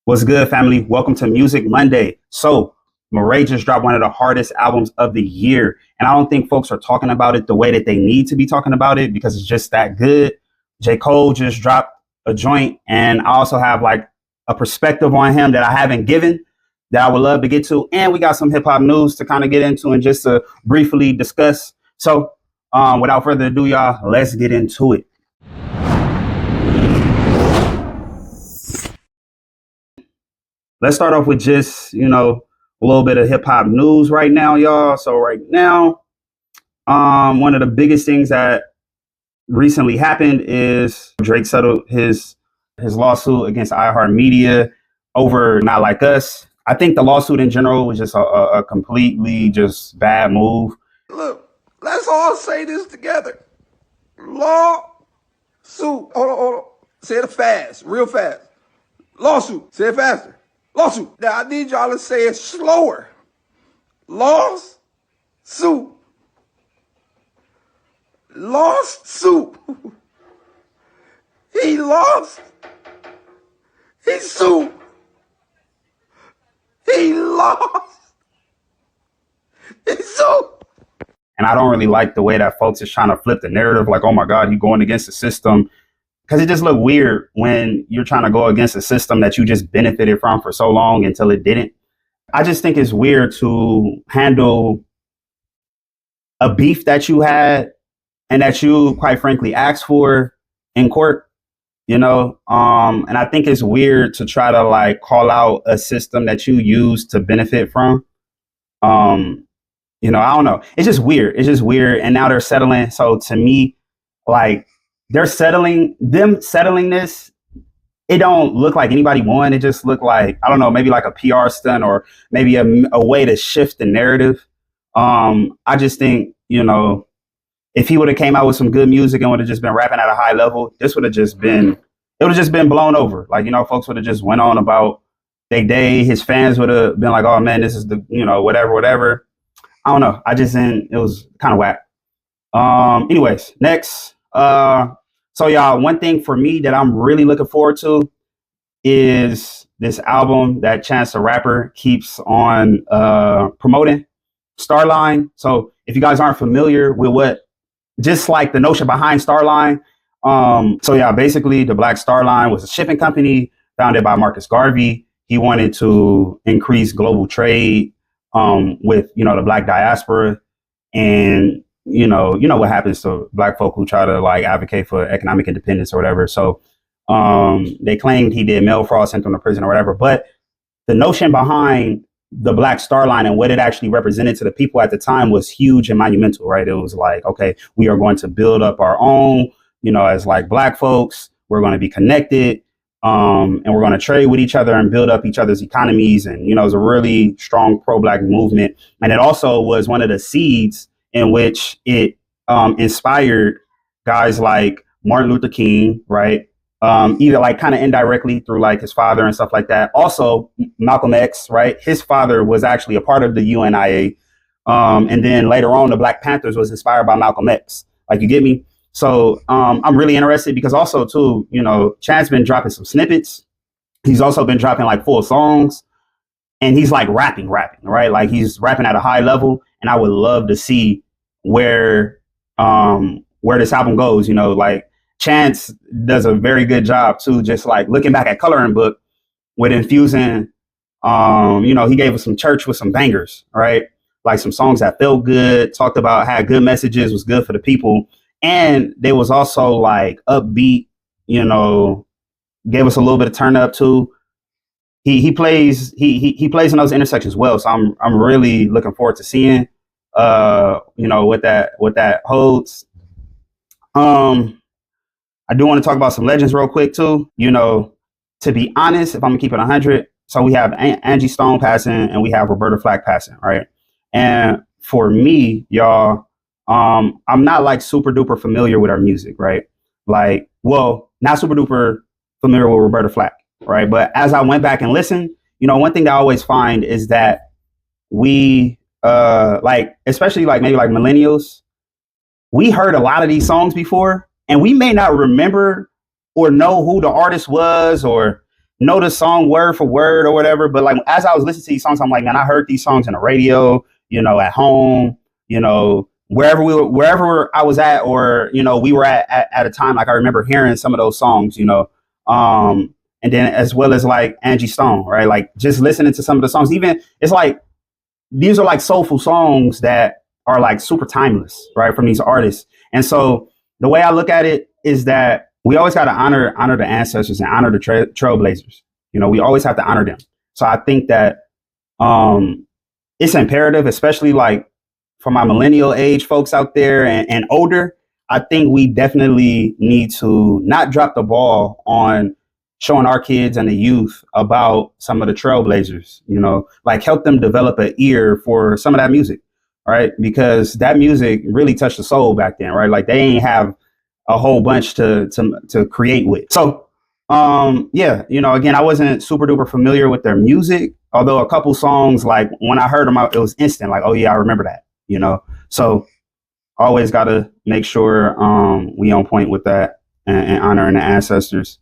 What's good, family? Welcome to Music Monday. So, Moray just dropped one of the hardest albums of the year. And I don't think folks are talking about it the way that they need to be talking about it because it's just that good. J. Cole just dropped a joint. And I also have like a perspective on him that I haven't given that I would love to get to. And we got some hip hop news to kind of get into and just to briefly discuss. So, without further ado, y'all, let's get into it. Let's start off with just, a little bit of hip hop news right now, y'all. So right now, one of the biggest things that recently happened is Drake settled his lawsuit against iHeartMedia over Not Like Us. I think the lawsuit in general was just a completely just bad move. Look, let's all say this together. Lawsuit. Hold on. Say it fast, real fast. Lawsuit. Say it faster. Lawsuit. Now, I need y'all to say it slower. Lawsuit. Lawsuit. He lost. He sued. He lost. He sued. And I don't really like the way that folks is trying to flip the narrative like, oh my God, he's going against the system. Because it just looked weird when you're trying to go against a system that you just benefited from for so long until it didn't. I just think it's weird to handle a beef that you had and that you, quite frankly, asked for in court, and I think it's weird to try to like call out a system that you use to benefit from. I don't know. It's just weird. And now they're settling. So to me, like, them settling this, it don't look like anybody won. It just looked like, I don't know, maybe like a PR stunt or maybe a way to shift the narrative. I just think, if he would have came out with some good music and would have just been rapping at a high level, it would have just been blown over. Like, folks would have just went on about their day. His fans would have been like, oh man, this is the, whatever. I don't know. It was kind of whack. Anyways, next. So y'all, one thing for me that I'm really looking forward to is this album that Chance the Rapper keeps on promoting, Starline. So if you guys aren't familiar with just like the notion behind Starline, so yeah, basically the Black Starline was a shipping company founded by Marcus Garvey. He wanted to increase global trade with the Black diaspora, and you know what happens to Black folk who try to like advocate for economic independence or whatever. So they claimed he did mail fraud, sent them to prison or whatever. But the notion behind the Black Starline and what it actually represented to the people at the time was huge and monumental, right? It was like, okay, we are going to build up our own, as like Black folks, we're going to be connected, and we're going to trade with each other and build up each other's economies. And, it was a really strong pro-Black movement. And it also was one of the seeds in which it inspired guys like Martin Luther King, right? Either like kind of indirectly through like his father and stuff like that. Also, Malcolm X, right? His father was actually a part of the UNIA. And then later on, the Black Panthers was inspired by Malcolm X. Like, you get me? So I'm really interested because also, too, Chad's been dropping some snippets. He's also been dropping like full songs. And he's like rapping, right? Like he's rapping at a high level. And I would love to see where this album goes. Like Chance does a very good job too, just like looking back at Coloring Book with infusing, he gave us some church with some bangers, right? Like some songs that felt good, talked about, had good messages, was good for the people. And they was also like upbeat, gave us a little bit of turn up too. He plays in those intersections well. So I'm really looking forward to seeing what that holds. I do want to talk about some legends real quick too. To be honest, if I'm gonna keep it 100, so we have Angie Stone passing and we have Roberta Flack passing, right? And for me, y'all, I'm not like super duper familiar with her music, right? Like, well, not super duper familiar with Roberta Flack, right? But as I went back and listened, one thing that I always find is that we, like, especially like maybe like millennials, we heard a lot of these songs before and we may not remember or know who the artist was or know the song word for word or whatever. But like as I was listening to these songs, I'm like, man, I heard these songs in the radio, at home, wherever I was at, or we were at a time. Like I remember hearing some of those songs, and then as well as like Angie Stone, right? Like just listening to some of the songs, even it's like these are like soulful songs that are like super timeless, right? From these artists. And so the way I look at it is that we always got to honor the ancestors and honor the trailblazers. We always have to honor them. So I think that it's imperative, especially like for my millennial age folks out there and older. I think we definitely need to not drop the ball on showing our kids and the youth about some of the trailblazers, like help them develop an ear for some of that music, right? Because that music really touched the soul back then, right? Like they ain't have a whole bunch to create with. So, again, I wasn't super duper familiar with their music, although a couple songs, like when I heard them out, it was instant, like, oh yeah, I remember that, So always got to make sure we on point with that and honoring the ancestors.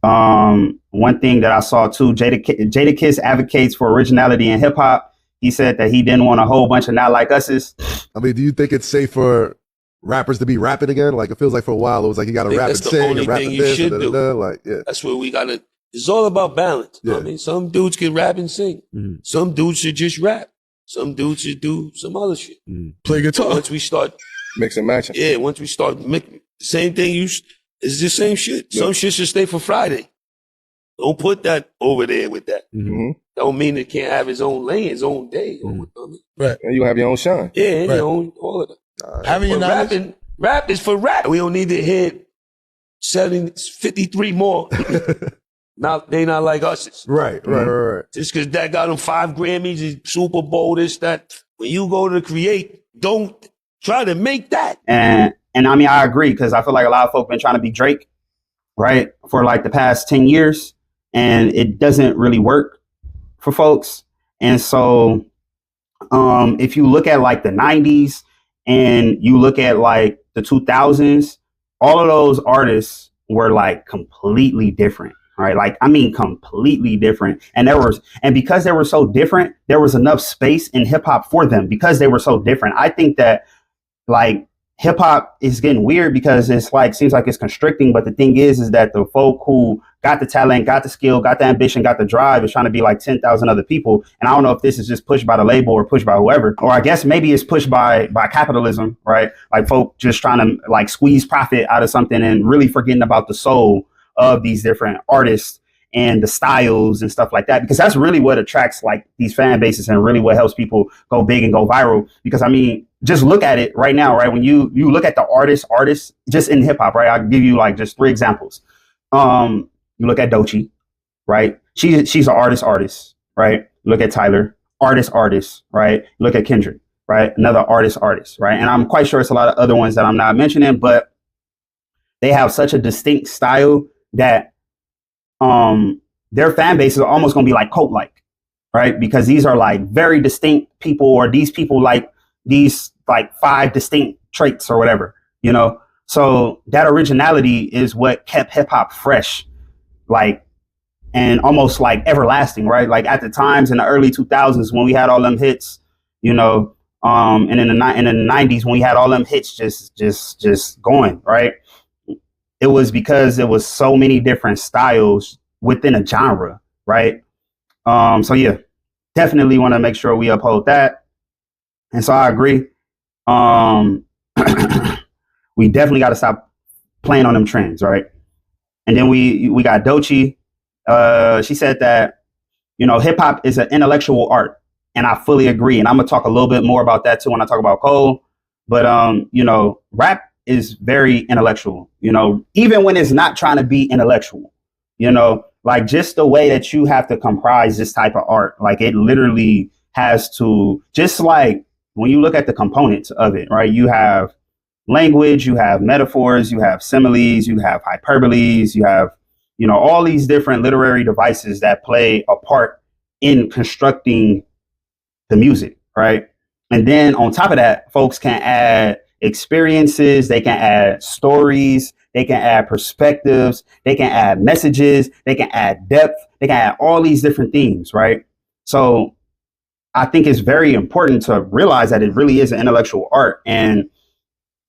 One thing that I saw too, Jadakiss advocates for originality in hip hop. He said that he didn't want a whole bunch of not like us's. I mean, do you think it's safe for rappers to be rapping again? Like it feels like for a while it was like you got to rap and sing and rap and this and like, yeah. That's where we gotta. It's all about balance. Yeah. I mean, some dudes can rap and sing. Mm-hmm. Some dudes should just rap. Some dudes should do some other shit. Mm-hmm. Play guitar. Once we start mix and match. Yeah, once we start mixing, same thing. It's the same shit. Yeah. Some shit should stay for Friday. Don't put that over there with that. Mm-hmm. Don't mean it can't have its own lane, its own day. Mm-hmm. Right. And you have your own shine. Yeah, and your own, all of that. Having your knowledge. Rap is for rap. We don't need to hit 53 more. They not like us. Right. Just because that got them 5 Grammys, Super Bowl, this, that. When you go to create, don't try to make that. And I mean, I agree, because I feel like a lot of folk been trying to be Drake, right, for like the past 10 years, and it doesn't really work for folks. And so if you look at like the 90s and you look at like the 2000s, all of those artists were like completely different, right? Like, I mean, completely different. And because they were so different, there was enough space in hip hop for them because they were so different. I think that like hip hop is getting weird because it's like, seems like it's constricting. But the thing is that the folk who got the talent, got the skill, got the ambition, got the drive is trying to be like 10,000 other people. And I don't know if this is just pushed by the label or pushed by whoever, or I guess maybe it's pushed by capitalism, right? Like folk just trying to like squeeze profit out of something and really forgetting about the soul of these different artists and the styles and stuff like that, because that's really what attracts like these fan bases and really what helps people go big and go viral. Because I mean, just look at it right now, right? When you look at the artists just in hip hop, right? I'll give you like just 3 examples. You look at Doechii, right? She's an artist, right? Look at Tyler, artist, right? Look at Kendrick, right? Another artist, right? And I'm quite sure it's a lot of other ones that I'm not mentioning, but they have such a distinct style that their fan base is almost going to be like cult-like, right? Because these are like very distinct people, or these people like these like 5 distinct traits or whatever, So that originality is what kept hip hop fresh, like, and almost like everlasting, right? Like at the times in the early 2000s when we had all them hits, and in the 90s when we had all them hits just going, right? It was because there was so many different styles within a genre, right? So yeah, definitely want to make sure we uphold that. And so I agree. We definitely got to stop playing on them trends, right? And then we got Doechii. She said that, hip hop is an intellectual art, and I fully agree. And I'm gonna talk a little bit more about that too when I talk about Cole. But rap is very intellectual, even when it's not trying to be intellectual, like just the way that you have to comprise this type of art, like it literally has to, just like when you look at the components of it, right? You have language, you have metaphors, you have similes, you have hyperboles, you have, all these different literary devices that play a part in constructing the music, right? And then on top of that, folks can add experiences, they can add stories, they can add perspectives, they can add messages, they can add depth, they can add all these different things, right? So I think it's very important to realize that it really is an intellectual art. And,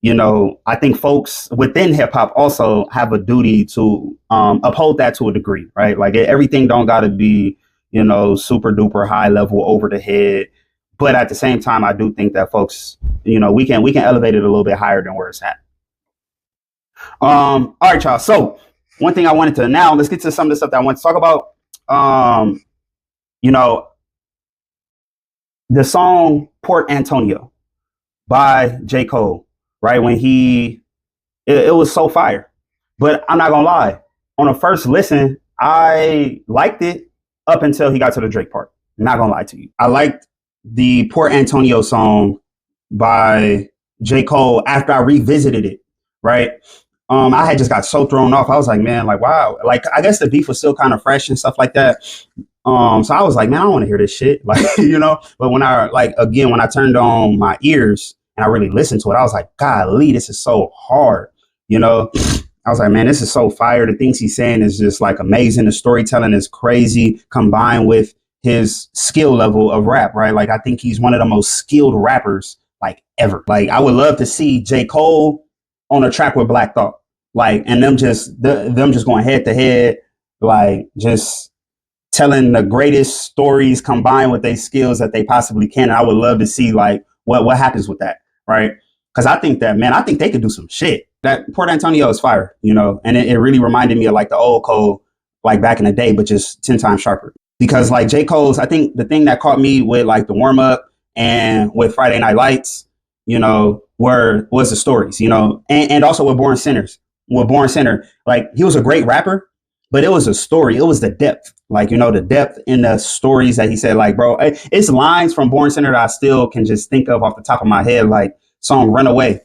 you know, I think folks within hip hop also have a duty to uphold that to a degree, right? Like everything don't got to be, you know, super duper high level over the head. But at the same time, I do think that folks, you know, we can elevate it a little bit higher than where it's at. All right, y'all. So one thing I wanted to now, let's get to some of the stuff that I want to talk about. You know, the song Port Antonio by J. Cole, right? When it was so fire. But I'm not gonna lie, on the first listen, I liked it up until he got to the Drake part. I'm not gonna lie to you. I liked the Port Antonio song by J. Cole after I revisited it, right? I had just got so thrown off. I was like, man, like, wow. Like, I guess the beef was still kind of fresh and stuff like that. So I was like, man, I don't want to hear this shit. Like, you know, but when I turned on my ears and I really listened to it, I was like, golly, this is so hard. You know, I was like, man, this is so fire. The things he's saying is just like amazing. The storytelling is crazy combined with his skill level of rap, right? Like, I think he's one of the most skilled rappers like ever. Like, I would love to see J. Cole on a track with Black Thought, like, and them just going head to head, like just telling the greatest stories combined with their skills that they possibly can. And I would love to see like what happens with that, right? Because I think that, man, I think they could do some shit. That Port Antonio is fire, you know, and it really reminded me of like the old Cole, like back in the day, but just 10 times sharper. Because like J. Cole's, I think the thing that caught me with like the warm up and with Friday Night Lights, you know, was the stories, you know, and also with Born Sinners. With Born Sinner, like he was a great rapper, but it was a story. It was the depth, like, you know, the depth in the stories that he said, like, bro, it's lines from Born Sinner that I still can just think of off the top of my head, like song Runaway.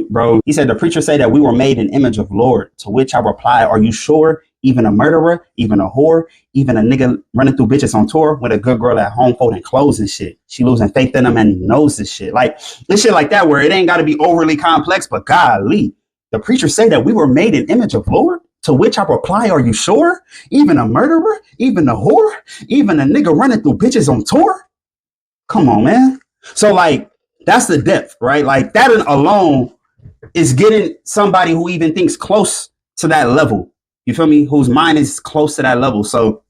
Bro, he said, the preacher say that we were made in image of Lord, to which I reply, are you sure? Even a murderer, even a whore, even a nigga running through bitches on tour with a good girl at home folding clothes and shit. She losing faith in him and knows this shit. Like this shit like that, where it ain't got to be overly complex, but golly, the preacher say that we were made in image of Lord, to which I reply, are you sure? Even a murderer, even a whore, even a nigga running through bitches on tour. Come on, man. So like, that's the depth, right? Like that alone is getting somebody who even thinks close to that level. You feel me? Whose mind is close to that level. So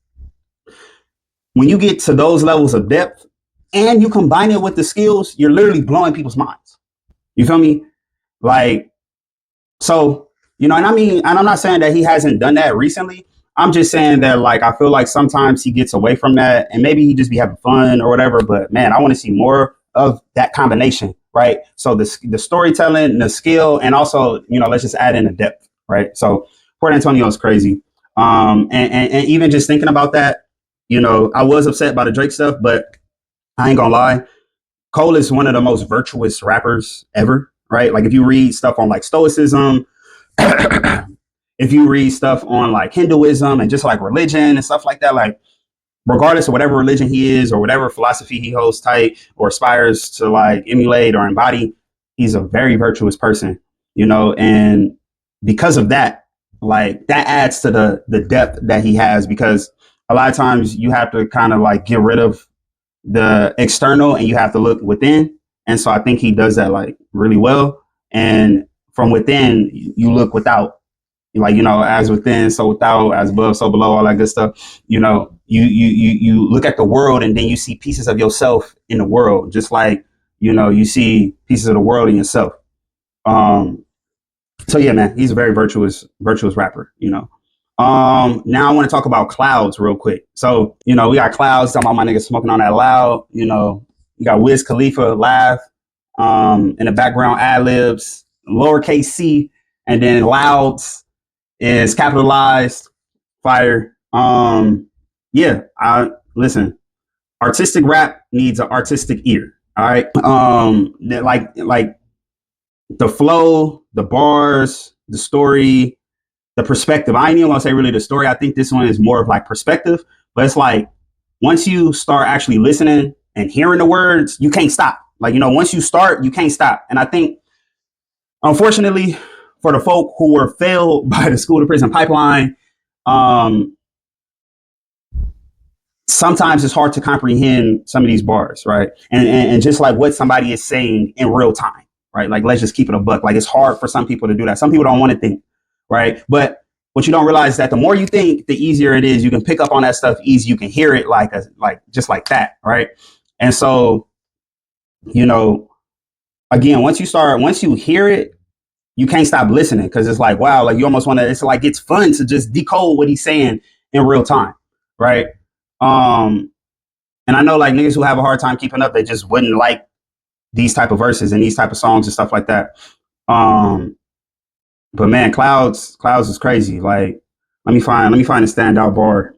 when you get to those levels of depth and you combine it with the skills, you're literally blowing people's minds. You feel me? Like, so, you know, and I mean, and I'm not saying that he hasn't done that recently. I'm just saying that, like, I feel like sometimes he gets away from that and maybe he just be having fun or whatever. But man, I want to see more of that combination, right? So the storytelling, the skill, and also, you know, let's just add in the depth, right? So Port Antonio is crazy. And even just thinking about that, you know, I was upset by the Drake stuff, but I ain't gonna lie. Cole is one of the most virtuous rappers ever, right? Like if you read stuff on like Stoicism, if you read stuff on like Hinduism and just like religion and stuff like that, like regardless of whatever religion he is or whatever philosophy he holds tight or aspires to like emulate or embody, he's a very virtuous person, you know, and because of that, like that adds to the depth that he has, because a lot of times you have to kind of like get rid of the external and you have to look within. And so I think he does that like really well. And from within, you look without, like, you know, as within, so without, as above, so below, all that good stuff. You know, you look at the world and then you see pieces of yourself in the world, just like, you know, you see pieces of the world in yourself. So yeah, man, he's a very virtuous rapper, you know. Now I want to talk about Clouds real quick. So, you know, we got Clouds, talking about my niggas smoking on that loud, you know, you got Wiz Khalifa laugh, in the background ad-libs, lowercase c, and then Louds is capitalized, fire. Yeah, listen, artistic rap needs an artistic ear. All right. Like the flow, the bars, the story, the perspective. I ain't even gonna say really the story. I think this one is more of like perspective, but it's like once you start actually listening and hearing the words, you can't stop. Like, you know, once you start, you can't stop. And I think, unfortunately, for the folk who were failed by the school to prison pipeline, sometimes it's hard to comprehend some of these bars, right? And just like what somebody is saying in real time, right? Like, let's just keep it a buck. Like, it's hard for some people to do that. Some people don't want to think, right? But what you don't realize is that the more you think, the easier it is. You can pick up on that stuff easy. You can hear it just like that, right? And so, you know, again, once you hear it, you can't stop listening, because it's like, wow, like you almost want to, it's like, it's fun to just decode what he's saying in real time, right? And I know like niggas who have a hard time keeping up, they just wouldn't like these type of verses and these type of songs and stuff like that. But man, Clouds is crazy. Like, let me find a standout bar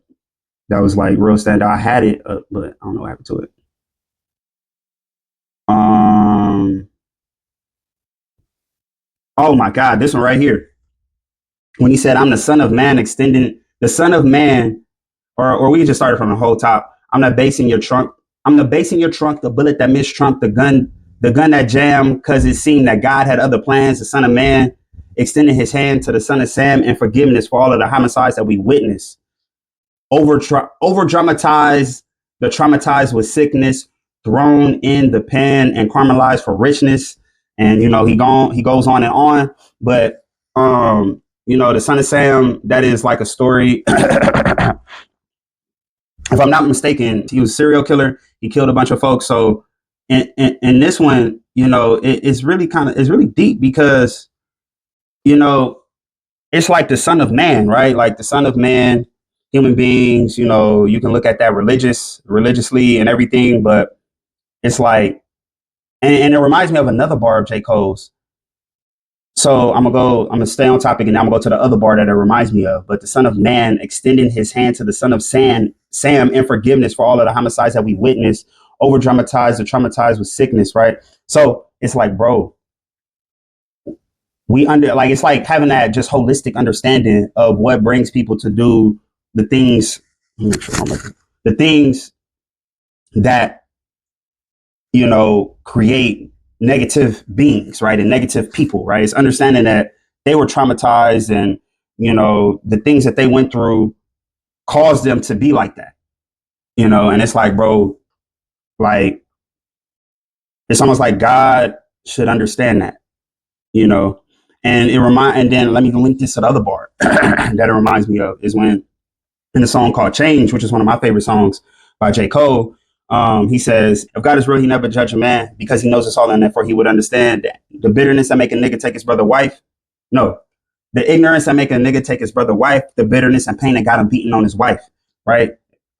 that was like real standout. I had it, but I don't know what happened to it. Oh my God, this one right here. When he said, "I'm the son of man, extending the son of man," or we can just start it from the whole top. I'm the bass in your trunk. I'm the bass in your trunk, the bullet that missed Trump, the gun that jammed, because it seemed that God had other plans. The son of man extending his hand to the son of Sam in forgiveness for all of the homicides that we witnessed. Over dramatized, the traumatized with sickness, thrown in the pen and caramelized for richness. And you know, he goes on and on. But you know, the son of Sam, that is like a story. If I'm not mistaken, he was a serial killer. He killed a bunch of folks. So in this one, you know, it's really deep, because, you know, it's like the son of man, right? Like the son of man, human beings, you know, you can look at that religiously and everything, but it's like, and it reminds me of another bar of J. Cole's. So I'm gonna stay on topic, and I'm gonna go to the other bar that it reminds me of. But the son of man extending his hand to the son of Sam in forgiveness for all of the homicides that we witnessed, over dramatized or traumatized with sickness, right? So it's like, bro, it's like having that just holistic understanding of what brings people to do the things that, you know, create negative beings, right? And negative people, right? It's understanding that they were traumatized, and, you know, the things that they went through caused them to be like that, you know? And it's like, bro, like, it's almost like God should understand that, you know? And then let me link this to the other bar that it reminds me of, is when in the song called Change, which is one of my favorite songs by J. Cole, he says, if God is real, he never judge a man, because he knows us all, and therefore he would understand that the bitterness that make a nigga take his brother wife. No, the ignorance that make a nigga take his brother wife, the bitterness and pain that got him beating on his wife. Right.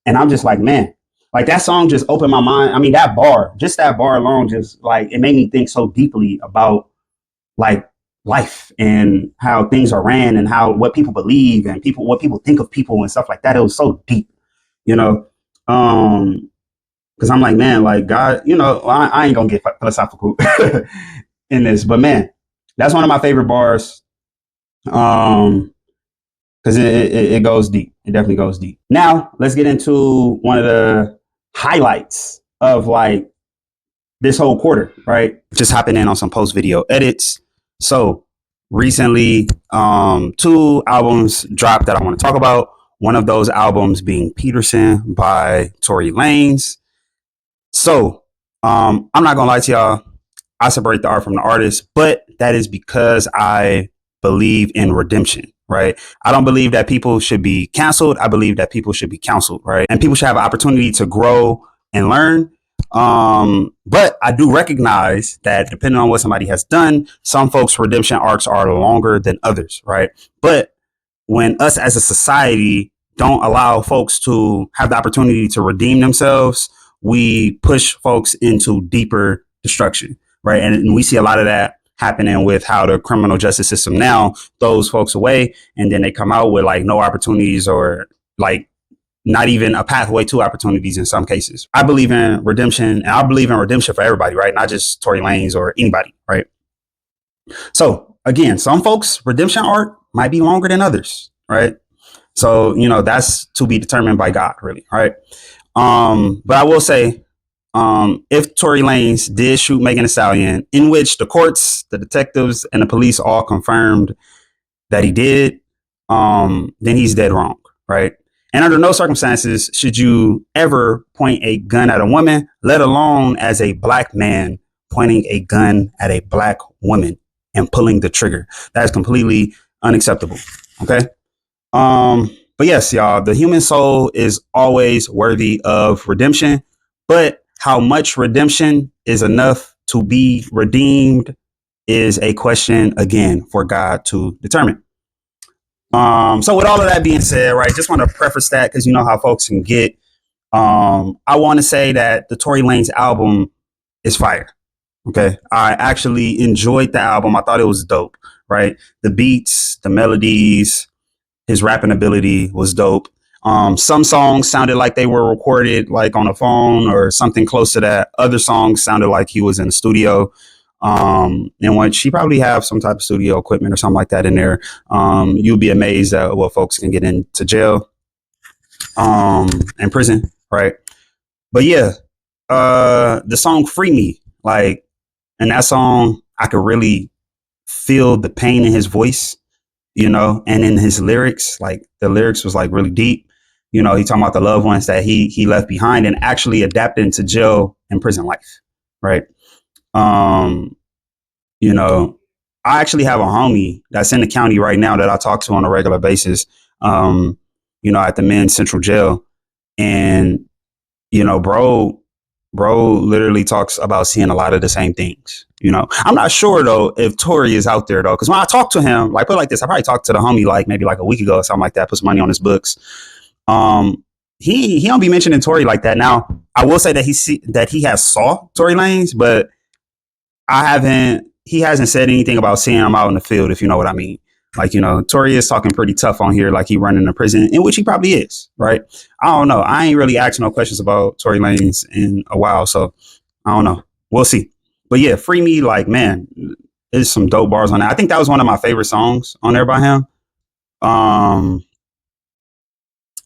And I'm just like, man, like that song just opened my mind. I mean, that bar alone, just like, it made me think so deeply about like life and how things are ran, and what people believe, and what people think of people and stuff like that. It was so deep, you know? Because I'm like, man, like God, you know, I ain't gonna get philosophical in this, but man, that's one of my favorite bars. Because it goes deep. It definitely goes deep. Now let's get into one of the highlights of like this whole quarter, right? Just hopping in on some post video edits. So recently, 2 albums dropped that I want to talk about. One of those albums being Peterson by Tory Lanez. So, I'm not gonna lie to y'all. I separate the art from the artist, but that is because I believe in redemption, right? I don't believe that people should be canceled. I believe that people should be counseled, right? And people should have an opportunity to grow and learn. But I do recognize that depending on what somebody has done, some folks' redemption arcs are longer than others, right? But when us as a society don't allow folks to have the opportunity to redeem themselves, we push folks into deeper destruction, right? And we see a lot of that happening with how the criminal justice system now throws folks away, and then they come out with like no opportunities, or like not even a pathway to opportunities in some cases. I believe in redemption, and I believe in redemption for everybody, right? Not just Tory Lanez or anybody, right? So again, some folks' redemption arc might be longer than others, right? So, you know, that's to be determined by God, really, right? But I will say, if Tory Lanez did shoot Megan Thee Stallion, in which the courts, the detectives, and the police all confirmed that he did, then he's dead wrong, right? And under no circumstances should you ever point a gun at a woman, let alone as a black man pointing a gun at a black woman and pulling the trigger. That is completely unacceptable. Okay. But yes, y'all, the human soul is always worthy of redemption, but how much redemption is enough to be redeemed is a question, again, for God to determine. So with all of that being said, right, just want to preface that because you know how folks can get. I want to say that the Tory Lanez album is fire. Okay. I actually enjoyed the album. I thought it was dope, right? The beats, the melodies, his rapping ability was dope. Some songs sounded like they were recorded like on a phone or something close to that. Other songs sounded like he was in the studio. In which he probably have some type of studio equipment or something like that in there. You'll be amazed at what folks can get into jail, and prison, right? But yeah, the song "Free Me," like, in that song, I could really feel the pain in his voice, you know, and in his lyrics, like the lyrics was like really deep. You know, he talking about the loved ones that he left behind and actually adapted into jail and prison life, right? You know, I actually have a homie that's in the county right now that I talk to on a regular basis, you know, at the men's central jail. And, you know, bro literally talks about seeing a lot of the same things. You know, I'm not sure, though, if Tory is out there, though, because when I talk to him, like, put it like this, I probably talked to the homie like maybe like a week ago or something like that, put some money on his books. He don't be mentioning Tory like that. Now, I will say that he has saw Tory Lanez, but he hasn't said anything about seeing him out in the field, if you know what I mean. Like, you know, Tory is talking pretty tough on here, like he running a prison, in which he probably is, right? I don't know. I ain't really asking no questions about Tory Lanez in a while, so I don't know. We'll see. But yeah, "Free Me," like, man, there's some dope bars on that. I think that was one of my favorite songs on there by him.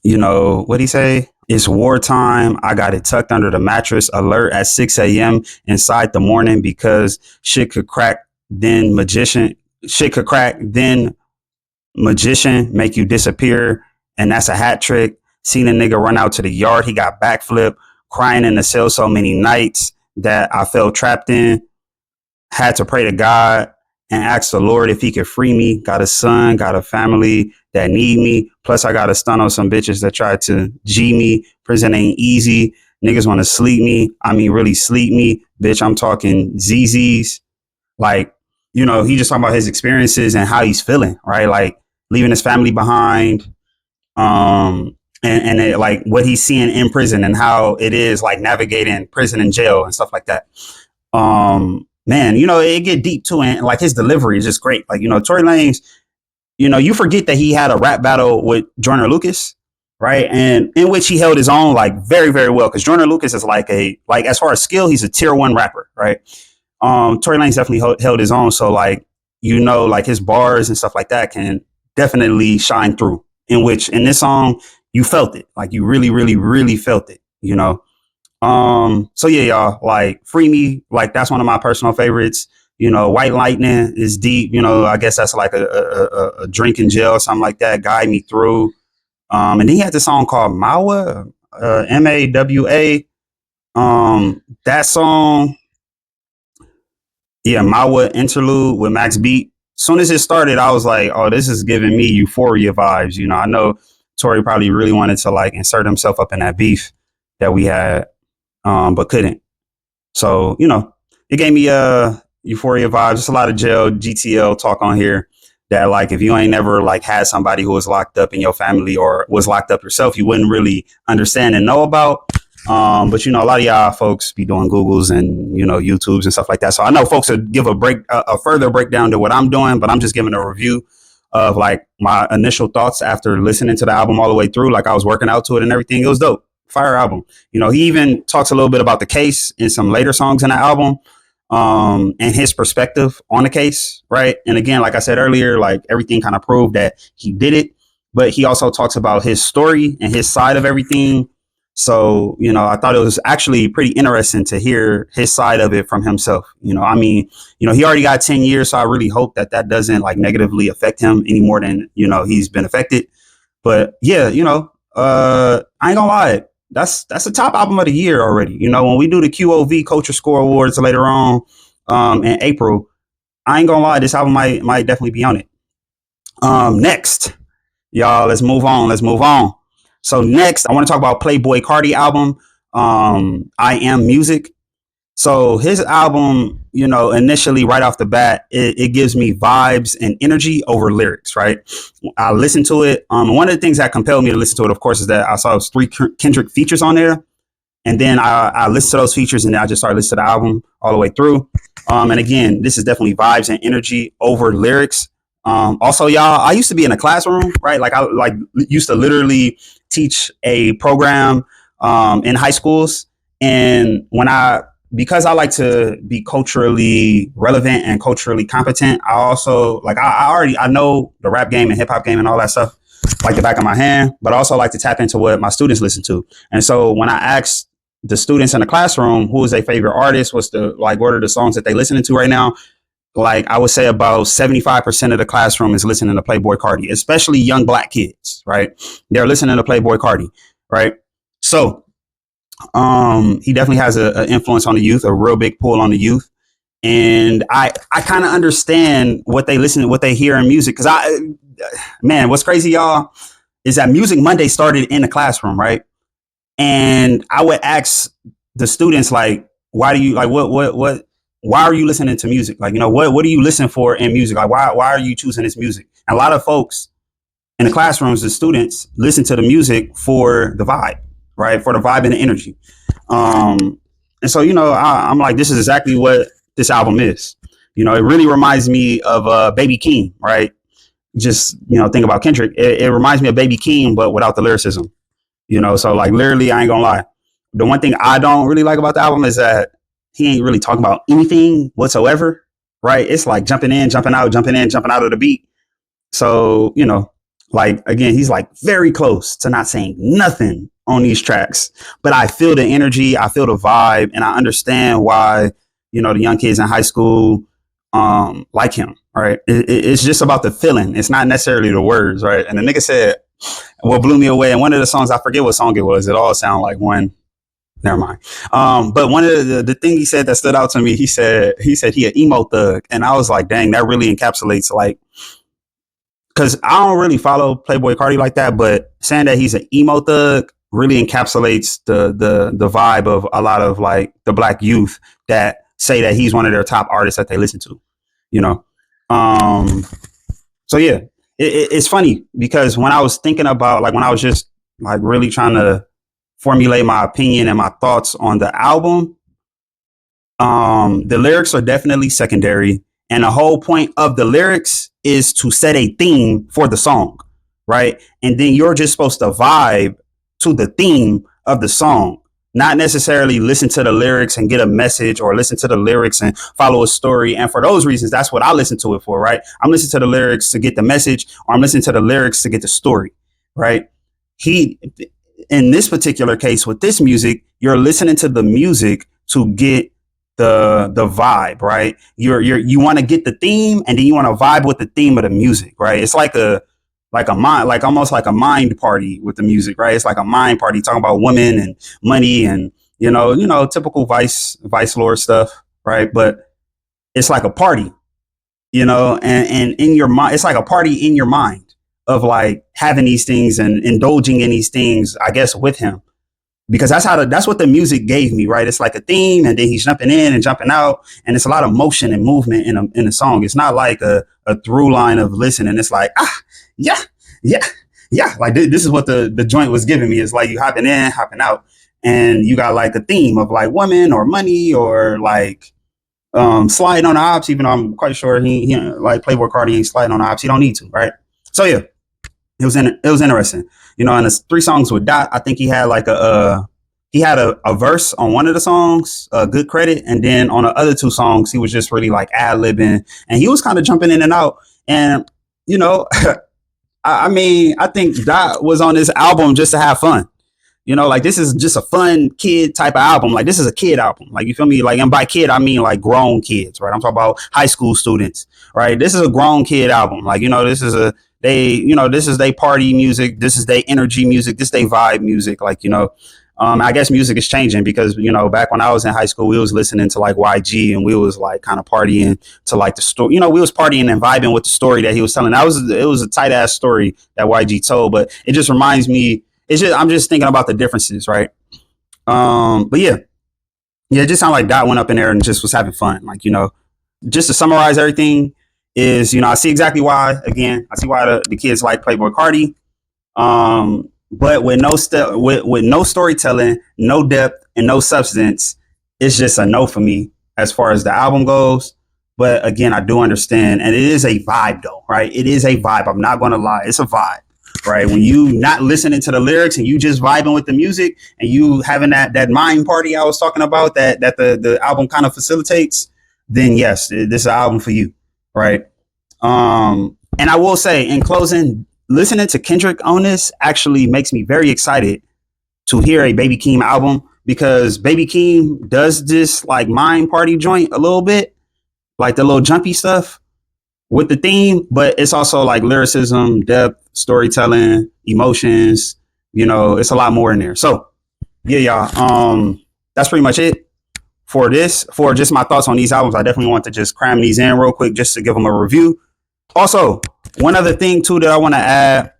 You know, what'd he say? "It's wartime. I got it tucked under the mattress. Alert at 6 a.m. inside the morning because shit could crack. Then magician make you disappear. And that's a hat trick. Seen a nigga run out to the yard. He got backflip. Crying in the cell so many nights that I felt trapped in. Had to pray to God and ask the Lord if he could free me. Got a son, got a family that need me. Plus I got a stun on some bitches that tried to G me. Prison ain't easy. Niggas want to sleep me. I mean, really sleep me. Bitch, I'm talking ZZs." Like, you know, he just talking about his experiences and how he's feeling, right? Like leaving his family behind. And it, like what he's seeing in prison and how it is like navigating prison and jail and stuff like that. Man, you know, it get deep too. And like his delivery is just great. Like, you know, Tory Lanez, you know, you forget that he had a rap battle with Joyner Lucas, right? And in which he held his own like very, very well. Because Joyner Lucas is like as far as skill, he's a tier 1 rapper, right? Tory Lanez definitely held his own. So like, you know, like his bars and stuff like that can definitely shine through, in which in this song, you felt it. Like you really, really, really felt it, you know? So yeah, y'all, like "Free Me," like that's one of my personal favorites. You know, "White Lightning" is deep. You know, I guess that's like a drink in jail or something like that. "Guide Me Through." And then he had this song called Mawa, Mawa. That song, yeah, Mawa interlude with Max Beat. Soon as it started, I was like, oh, this is giving me Euphoria vibes. You know, I know Tory probably really wanted to like insert himself up in that beef that we had, but couldn't. So, you know, it gave me Euphoria vibes. Just a lot of jail GTL talk on here that like if you ain't never like had somebody who was locked up in your family or was locked up yourself, you wouldn't really understand and know about. But you know, a lot of y'all folks be doing Googles and, you know, YouTubes and stuff like that. So I know folks would give a further breakdown to what I'm doing, but I'm just giving a review of like my initial thoughts after listening to the album all the way through. Like I was working out to it and everything. It was dope. Fire album. You know, he even talks a little bit about the case in some later songs in the album, and his perspective on the case. Right. And again, like I said earlier, like everything kind of proved that he did it, but he also talks about his story and his side of everything. So, I thought it was actually pretty interesting to hear his side of it from himself. I mean, he already got 10 years. So I really hope that doesn't like negatively affect him any more than, he's been affected. But yeah, I ain't gonna lie. That's the top album of the year already. When we do the QOV Culture Score Awards later on in April, I ain't gonna lie, this album might definitely be on it. Next, y'all, let's move on. So next, I want to talk about Playboi Carti album, I Am Music. So his album, initially right off the bat, it gives me vibes and energy over lyrics, right? I listened to it. One of the things that compelled me to listen to it, of course, is that I saw 3 Kendrick features on there. And then I listened to those features, and then I just started listening to the album all the way through. And again, this is definitely vibes and energy over lyrics. Also, y'all, I used to be in a classroom, right? Like I used to literally teach a program in high schools. And because I like to be culturally relevant and culturally competent, I also I know the rap game and hip hop game and all that stuff like the back of my hand, but I also like to tap into what my students listen to. And so when I asked the students in the classroom who is their favorite artist, what are the songs that they listening to right now, like I would say about 75% of the classroom is listening to Playboi Carti, especially young Black kids, right? They're listening to Playboi Carti, right? So he definitely has an influence on the youth, a real big pull on the youth. And I kind of understand what they hear in music. Cause what's crazy, y'all, is that Music Monday started in the classroom, right? And I would ask the students, like, why do you like, why are you listening to music? Like, what do you listen for in music? Like, why are you choosing this music? And a lot of folks in the classrooms, the students listen to the music for the vibe, right? For the vibe and the energy. And so, I'm like, this is exactly what this album is. It really reminds me of Baby Keem, right? Just, think about Kendrick. It reminds me of Baby Keem, but without the lyricism, so like literally, I ain't gonna lie. The one thing I don't really like about the album is that he ain't really talking about anything whatsoever, right? It's like jumping in, jumping out, jumping in, jumping out of the beat. So, like, again, he's like very close to not saying nothing on these tracks, but I feel the energy, I feel the vibe, and I understand why, the young kids in high school like him, right? It's just about the feeling. It's not necessarily the words, right? And the nigga said, what blew me away, and one of the songs, I forget what song it was. It all sounded like one. Never mind. But one of the thing he said that stood out to me, he said he an emo thug. And I was like, dang, that really encapsulates, like, because I don't really follow Playboi Carti like that, but saying that he's an emo thug really encapsulates the vibe of a lot of like the Black youth that say that he's one of their top artists that they listen to, So yeah, it's funny because when I was thinking about, like, when I was just like really trying to formulate my opinion and my thoughts on the album, the lyrics are definitely secondary. And the whole point of the lyrics is to set a theme for the song, right? And then you're just supposed to vibe to the theme of the song, not necessarily listen to the lyrics and get a message, or listen to the lyrics and follow a story. And for those reasons, that's what I listen to it for, right? I'm listening to the lyrics to get the message, or I'm listening to the lyrics to get the story, right? In this particular case with this music, you're listening to the music to get the vibe, right? You want to get the theme, and then you want to vibe with the theme of the music, right? It's like almost like a mind party with the music, right? It's like a mind party talking about women and money and typical vice lord stuff, right? But it's like a party, and in your mind, it's like a party in your mind of like having these things and indulging in these things, I guess, with him, because that's what the music gave me, right? It's like a theme, and then he's jumping in and jumping out, and it's a lot of motion and movement in a song. It's not like a through line of listening. It's like, yeah. Like this is what the joint was giving me. It's like you hopping in, hopping out, and you got like a theme of like women or money or like sliding on the ops, even though I'm quite sure he like Playboi Carti ain't sliding on the ops. He don't need to, right? So yeah, it was interesting. And the 3 songs with Dot, I think he had like a verse on one of the songs, Good Credit, and then on the other 2 songs, he was just really like ad-libbing, and he was kind of jumping in and out. And I mean, I think Dot was on this album just to have fun. You know, like this is just a fun kid type of album. Like this is a kid album. Like, you feel me? Like, and by kid, I mean like grown kids, right? I'm talking about high school students, right? This is a grown kid album. Like, you know, this is they party music. This is they energy music. This they vibe music. Like, you know, I guess music is changing because, you know, back when I was in high school, we was listening to like YG and we was like kind of partying to like the story. You know, we was partying and vibing with the story that he was telling. It was a tight ass story that YG told, but it just reminds me. I'm just thinking about the differences, right? But yeah, it just sounded like Dot went up in there and just was having fun. Like, you know, just to summarize everything is, you know, I see exactly why. Again, I see why the kids like Playboi Carti. But with no storytelling, no depth, and no substance, it's just a no for me as far as the album goes. But again, I do understand, and it is a vibe though, right? It is a vibe. I'm not going to lie, it's a vibe. Right. When you not listening to the lyrics and you just vibing with the music and you having that mind party I was talking about that the album kind of facilitates, then yes, this is an album for you. Right. And I will say in closing, listening to Kendrick on this actually makes me very excited to hear a Baby Keem album, because Baby Keem does this like mind party joint a little bit, like the little jumpy stuff with the theme, but it's also like lyricism, depth, storytelling, emotions. You know, it's a lot more in there. So yeah, y'all, that's pretty much it for just my thoughts on these albums. I definitely want to just cram these in real quick just to give them a review. Also, one other thing too that I want to add,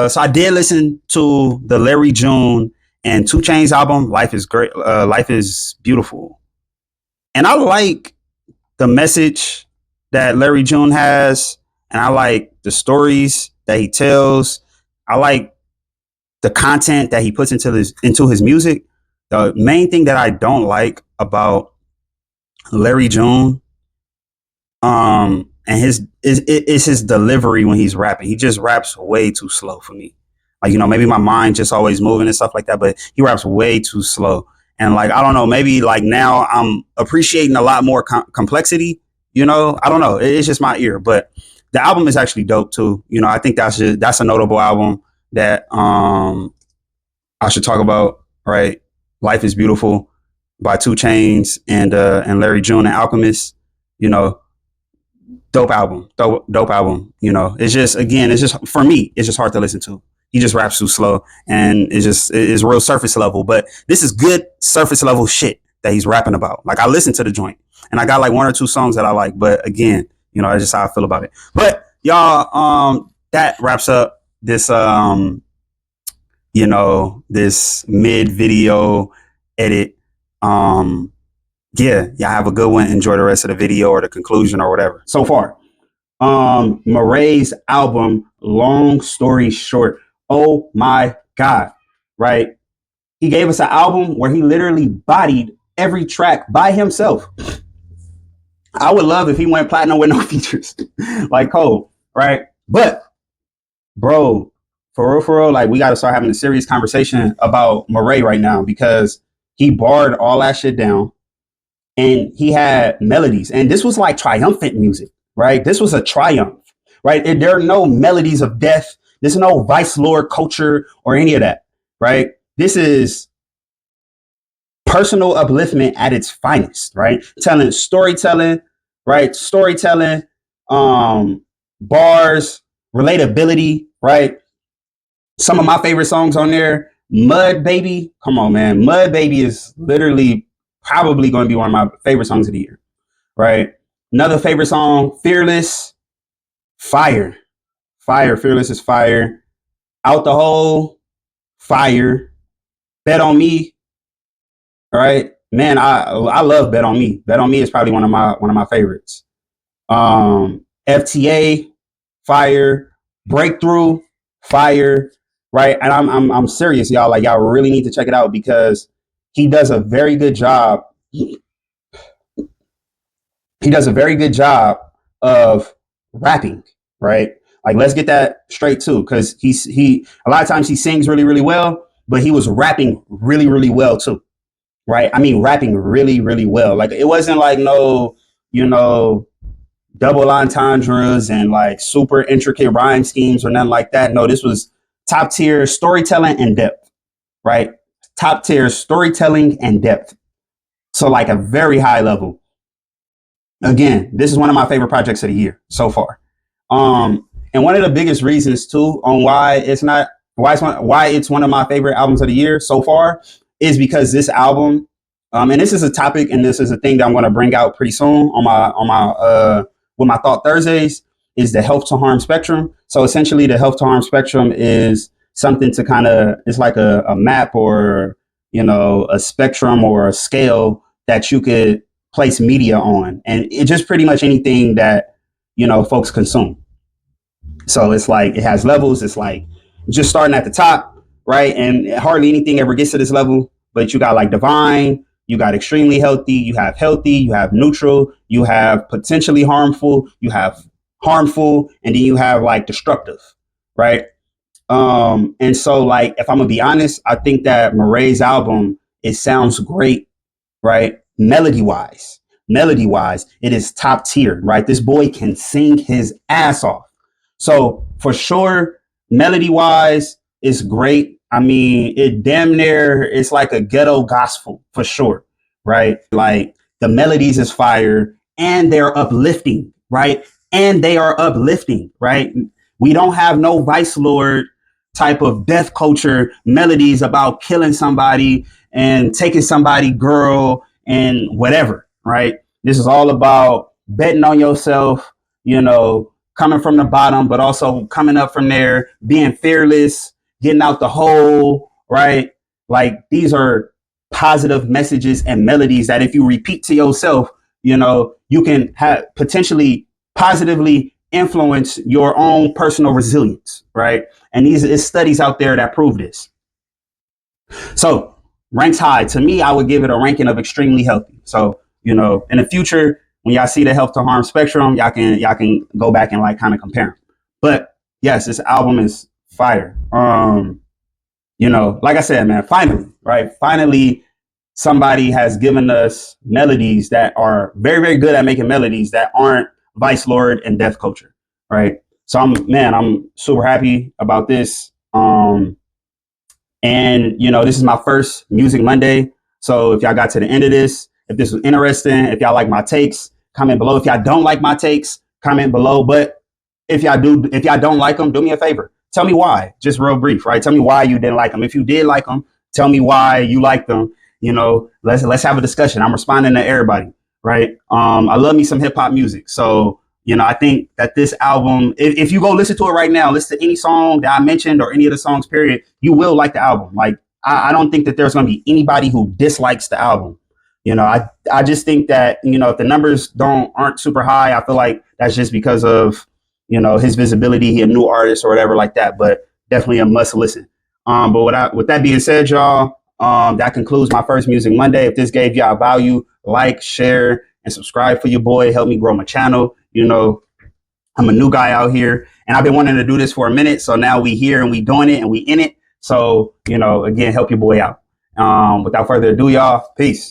so I did listen to the Larry June and 2 Chainz album, Life is Great, Life is Beautiful, and I like the message that Larry June has, and I like the stories that he tells. I like the content that he puts into his music. The main thing that I don't like about Larry June, and is his delivery when he's rapping. He just raps way too slow for me. Like, you know, maybe my mind just always moving and stuff like that, but he raps way too slow. And like, I don't know, maybe like now I'm appreciating a lot more complexity. You know, I don't know. It's just my ear, but the album is actually dope too. You know, I think that's a notable album that I should talk about. Right, Life is Beautiful by 2 Chainz and Larry June and Alchemist. You know, dope album. You know, it's just for me, it's just hard to listen to. He just raps too slow, and it's real surface level. But this is good surface level shit that he's rapping about. Like, I listened to the joint, and I got like 1 or 2 songs that I like. But again, you know, that's just how I feel about it. But y'all, that wraps up this, you know, this mid video edit. Yeah, y'all have a good one. Enjoy the rest of the video or the conclusion or whatever. So far, Moray's album, Long Story Short. Oh my God, right? He gave us an album where he literally bodied every track by himself. I would love if he went platinum with no features, like Cole, right? But, bro, for real, like, we got to start having a serious conversation about Moray right now, because he barred all that shit down and he had melodies. And this was like triumphant music, right? This was a triumph, right? There are no melodies of death. There's no vice lord culture or any of that, right? This is personal upliftment at its finest, right? Storytelling, right? Storytelling, bars, relatability, right? Some of my favorite songs on there, Mud Baby. Come on, man. Mud Baby is literally probably going to be one of my favorite songs of the year, right? Another favorite song, Fearless, fire. Fearless is fire. Out the Hole, fire. Bet on Me. All right, man, I love Bet on Me. Bet on Me is probably one of my favorites. FTA, fire. Breakthrough, fire. Right, and I'm serious, y'all. Like, y'all really need to check it out, because he does a very good job. He does a very good job of rapping, right? Like, let's get that straight too, because he a lot of times he sings really, really well, but he was rapping really, really well too. Right? I mean, rapping really, really well. Like, it wasn't like no, you know, double entendres and like super intricate rhyme schemes or nothing like that. No, this was top tier storytelling and depth, right? top tier storytelling and depth. So like a very high level. Again, this is one of my favorite projects of the year so far. And one of the biggest reasons too on why it's one of my favorite albums of the year so far is because this album, and this is a topic and this is a thing that I'm going to bring out pretty soon on my with my Thought Thursdays, is the health to harm spectrum. So essentially the health to harm spectrum is something to kind of, it's like a map or, you know, a spectrum or a scale that you could place media on. And it just pretty much anything that, you know, folks consume. So it's like, it has levels. It's like just starting at the top, right? And hardly anything ever gets to this level, but you got like divine, you got extremely healthy, you have neutral, you have potentially harmful, you have harmful, and then you have like destructive, right? And so like, if I'm gonna be honest, I think that Moray's album, it sounds great, right? Melody wise, it is top tier, right? This boy can sing his ass off. So for sure, melody wise, it's great. I mean, it damn near, it's like a ghetto gospel for sure, right? Like the melodies is fire and they're uplifting, right? And they are uplifting, right? We don't have no vice lord type of death culture melodies about killing somebody and taking somebody girl and whatever, right? This is all about betting on yourself, you know, coming from the bottom, but also coming up from there, being fearless, getting out the hole, right? Like these are positive messages and melodies that if you repeat to yourself, you know, you can have potentially positively influence your own personal resilience, right? And these is studies out there that prove this. So ranks high. To me, I would give it a ranking of extremely healthy. So, you know, in the future, when y'all see the health to harm spectrum, y'all can go back and like kind of compare them. But yes, this album is fire. You know, like I said, man, finally, somebody has given us melodies that are very, very good at making melodies that aren't vice lord and death culture, right? So I'm super happy about this. And you know, this is my first Music Monday. So if y'all got to the end of this, if this was interesting, if y'all like my takes, comment below. If y'all don't like my takes, comment below. But if y'all don't like them, do me a favor. Tell me why. Just real brief, right? Tell me why you didn't like them. If you did like them, tell me why you liked them. You know, let's have a discussion. I'm responding to everybody, right? I love me some hip hop music. So, you know, I think that this album, if you go listen to it right now, listen to any song that I mentioned or any of the songs, period, you will like the album. Like, I don't think that there's going to be anybody who dislikes the album. You know, I just think that, you know, if the numbers aren't super high, I feel like that's just because of, you know, his visibility, he a new artist or whatever like that, but definitely a must listen. But with that being said, y'all, that concludes my first Music Monday. If this gave y'all value, like, share, and subscribe for your boy. Help me grow my channel. You know, I'm a new guy out here and I've been wanting to do this for a minute. So now we here and we doing it and we in it. So, you know, again, help your boy out. Without further ado, y'all, peace.